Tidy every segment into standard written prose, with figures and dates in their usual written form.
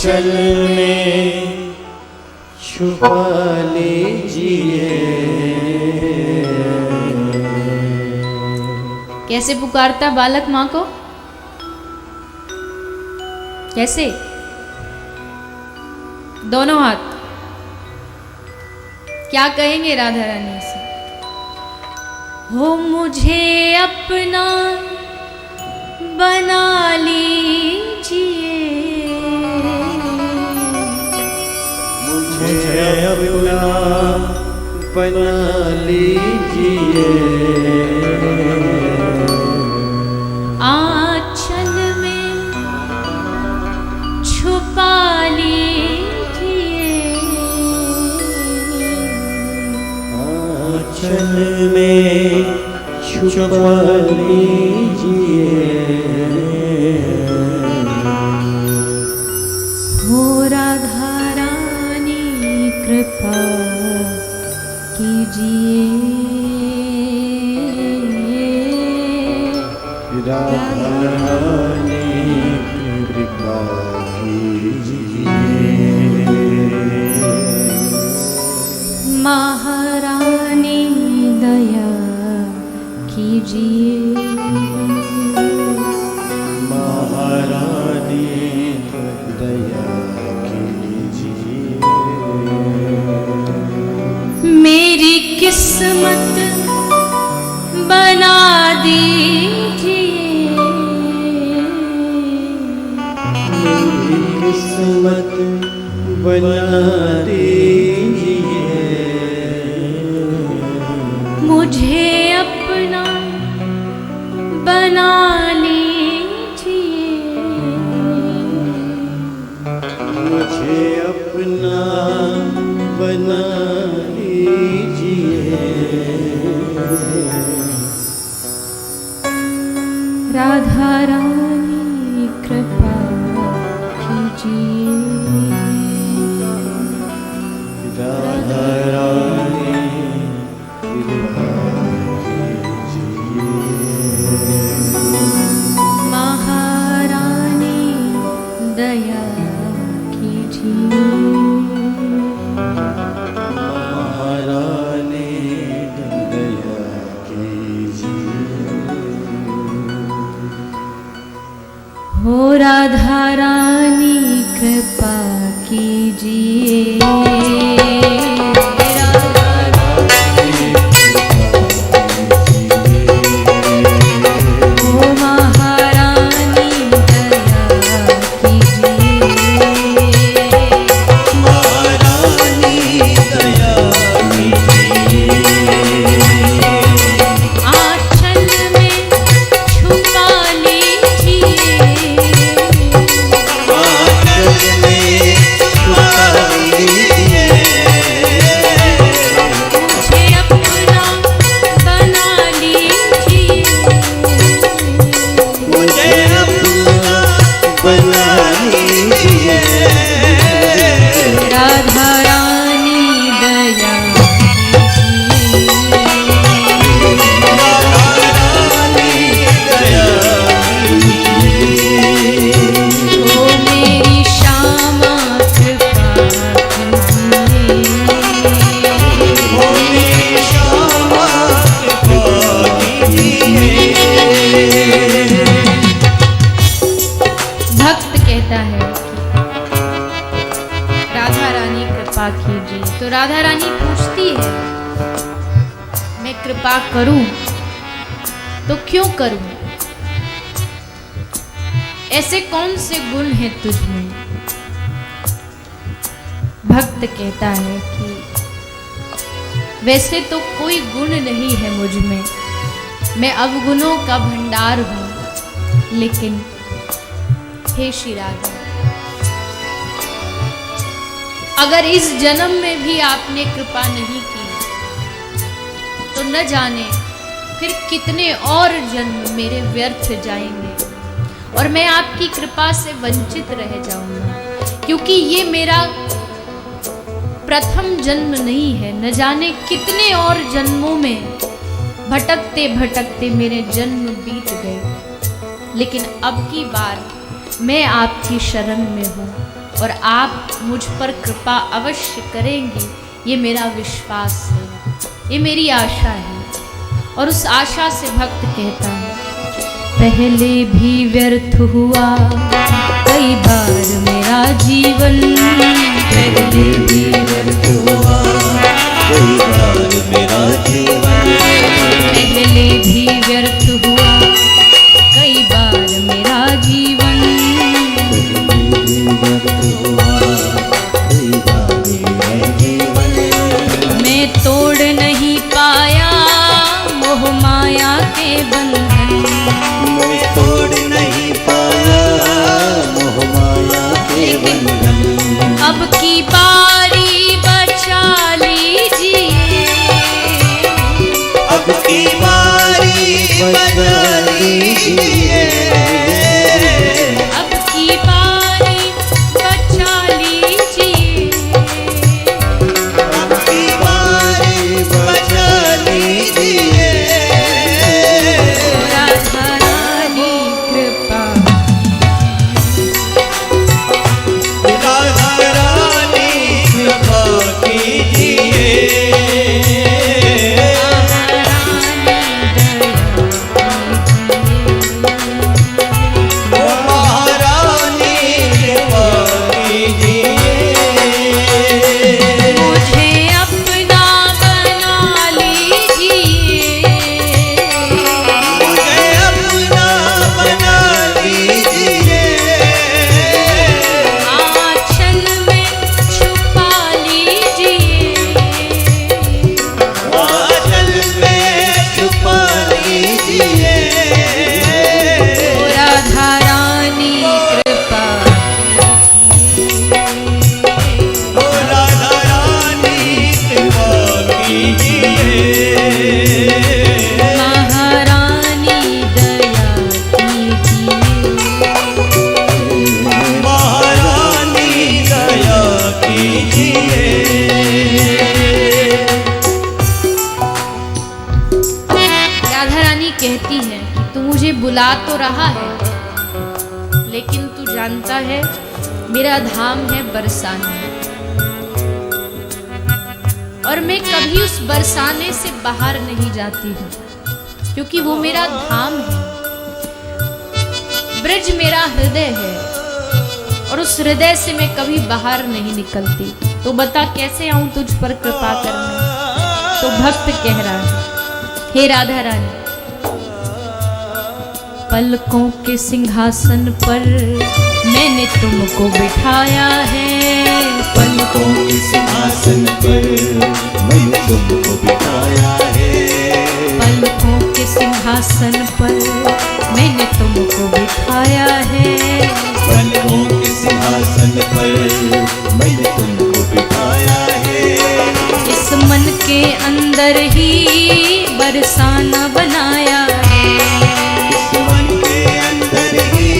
आंचल में छुपा लीजिए। कैसे पुकारता बालक माँ को? कैसे? दोनों हाथ। क्या कहेंगे राधा रानी से? हो मुझे अपना बना लीजिए, मुझे अपना बना लीजिए। आंचल में छुपा लीजिए, आंचल में छुपा लीजिए। हो राधा रानी कृपा कीजिए, राधा रानी कृपा कीजिए। महारानी दया कीजिए, महारानी दया कीजिए। मेरी किस्मत बना दीजिए, मेरी किस्मत बना दीजिए। मुझे अपना बना लीजिए, मुझे अपना बना लीजिए। राधा रानी कृपा कीजिए, राधा रानी कृपा कीजिए। महारानी दया कीजिए, महारानी दया कीजिए। हो राधा रानी कृपा कीजिए, हो महारानी दया कीजिए, महारानी दया कीजिए। आंचल में छुपा लीजिए, आंचल में छुपा लीजिए। मुझे अपना बना लीजिए, मुझे अपना बना लीजिए। राधा रानी दया महारानी दया कीजिए। ओ मेरी श्यामा कृपा कीजिए, ओ मेरी श्यामा कृपा कीजिए। भक्त कहता है राधा रानी कृपा कीजिए, तो राधा रानी पूछती है मैं कृपा करूं तो क्यों करूं? ऐसे कौन से गुण हैं तुझ में? भक्त कहता है कि वैसे तो कोई गुण नहीं है मुझ में, मैं अवगुणों का भंडार हूं, लेकिन हे श्री राधा, अगर इस जन्म में भी आपने कृपा नहीं की तो न जाने फिर कितने और जन्म मेरे व्यर्थ जाएंगे और मैं आपकी कृपा से वंचित रह जाऊंगा, क्योंकि ये मेरा प्रथम जन्म नहीं है। न जाने कितने और जन्मों में भटकते भटकते मेरे जन्म बीत गए, लेकिन अब की बार मैं आपकी शरण में हूँ और आप मुझ पर कृपा अवश्य करेंगे, ये मेरा विश्वास है, ये मेरी आशा है। और उस आशा से भक्त कहता है, पहले भी व्यर्थ हुआ कई बार मेरा जीवन, पहले भी व्यर्थ हुआ कई बार मेरा जीवन, पहले भी व्यर्थ हुआ कई बार मेरा जीवन, मैं तोड़ नहीं पाया मोह माया के बंधन, मैं तोड़ नहीं पाया मोह माया के बंधन, अब की बारी बचा लीजिए, अब की बारी बचा लीजिए, अब की बारी बचा लीजिए, अब की बारी बचा लीजिए, राधा रानी कृपा, राधा रानी कृपा कीजिए, महारानी कृपा कीजिए, मुझे अपना बना लीजिए, मुझे अपना बना लीजिए, आंचल में छुपा लीजिए, आंचल में छुपा लीजिए, राधा रानी कृपा, ओ राधा रानी कृपा कीजिए, महारानी दया कीजिए, महारानी दया कीजिए, राधा रानी कहती है कि तू मुझे बुला तो रहा है, लेकिन तू जानता है मेरा धाम है बरसाना, और मैं कभी उस बरसाने से बाहर नहीं जाती हूँ, क्योंकि वो मेरा धाम है, ब्रज मेरा हृदय है, और उस हृदय से मैं कभी बाहर नहीं निकलती। तो बता कैसे आऊं तुझ पर कृपा करने। तो भक्त कह रहा है, हे राधा रानी, पलकों के सिंहासन पर मैंने तुमको बिठाया है, पलकों के सिंहासन पर मैंने तुमको बिठाया है, पलकों के सिंहासन पर मैंने तुमको बिठाया है, पलकों के सिंहासन पर मैंने तुमको बिठाया है, इस मन के अंदर ही बरसाना बनाया है, इस मन के अंदर ही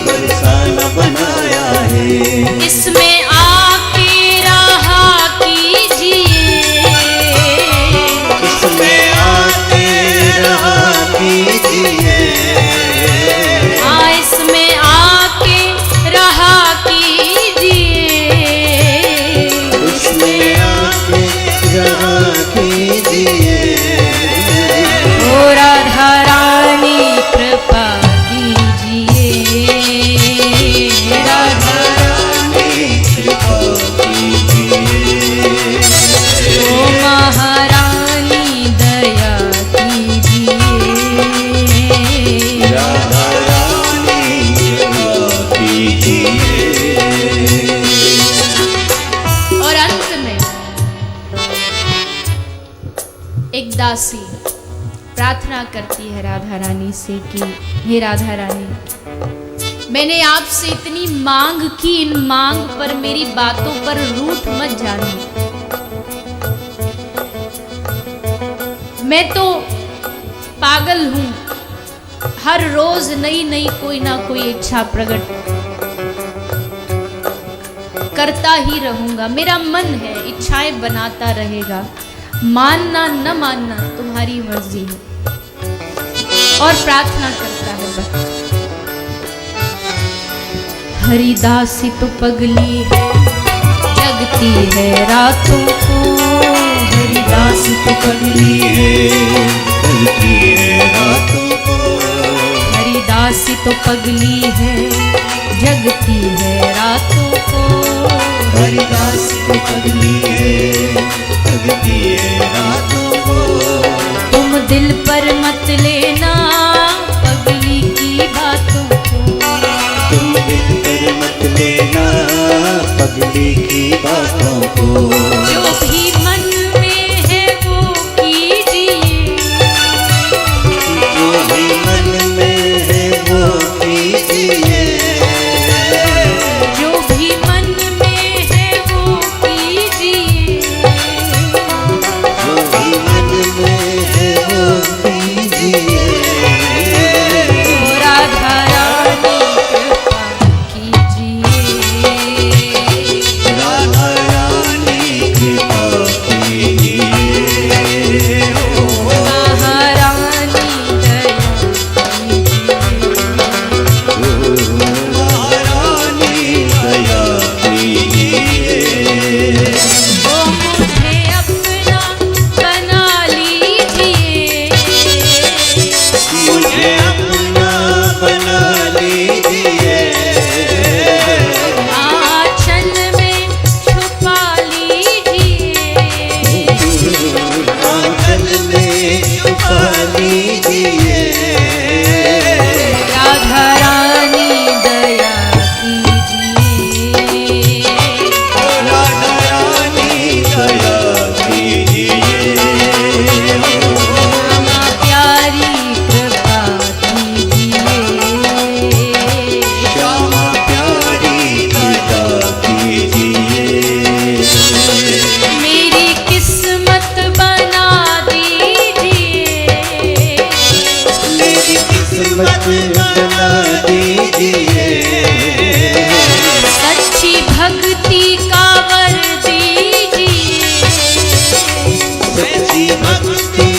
बरसाना बनाया है, इसमें आके रहा कीजिए, इसमें आके रहा कीजिए, इसमें आके रहा कीजिए, इसमें आके रहा कीजिए, ओ राधा रानी कृपा कीजिए, राधा रानी कृपा कीजिए, ओ महारानी दया कीजिए, राधा रानी कृपा कीजिए। और अंत में एक दासी प्रार्थना करती है राधा रानी से कि हे राधा रानी, मैंने आपसे इतनी मांग की, इन मांग पर मेरी बातों पर रूठ मत जाना। मैं तो पागल हूं, हर रोज नई नई कोई ना कोई इच्छा प्रकट करता ही रहूंगा। मेरा मन है इच्छाएं बनाता रहेगा, मानना न मानना तुम्हारी मर्जी है। और प्रार्थना करता है भक्त, हरिदासी तो पगली है, जगती है रातों को। हरिदासी तो पगली है, जगती है रातों को। हरिदासी तो पगली है, जगती है रातों को। हरिदासी तो पगली है, जगती है रातों को। तुम दिल पर मत लेना पगली की बातों को। तुम दिल पर मत लेना पगली की बातों को। जो भी मन में है वो कीजिए, जो भी मन में है वो कीजिए। जो भी मन में है वो कीजिए। जो भी मन में है वो कीजिए। राधा रानी कृपा कीजिए। राधा रानी कृपा कीजिए। महारानी दया महारानी दया कीजिए। वो मुझे अपना बना लीजिए। मुझे अपना बना लीजिए। आंचल में छुपा लीजिए। आंचल में छुपा लीजिए। राधा रानी दया कीजिए। राधा रानी दया कीजिए। माँ प्यारी कृपा कीजिए। श्यामा प्यारी कृपा कीजिए। मेरी किस्मत बना दीजिए। मेरी किस्मत बना दीजिए। सच्ची भक्ति का वर दीजिए। सच्ची भक्ति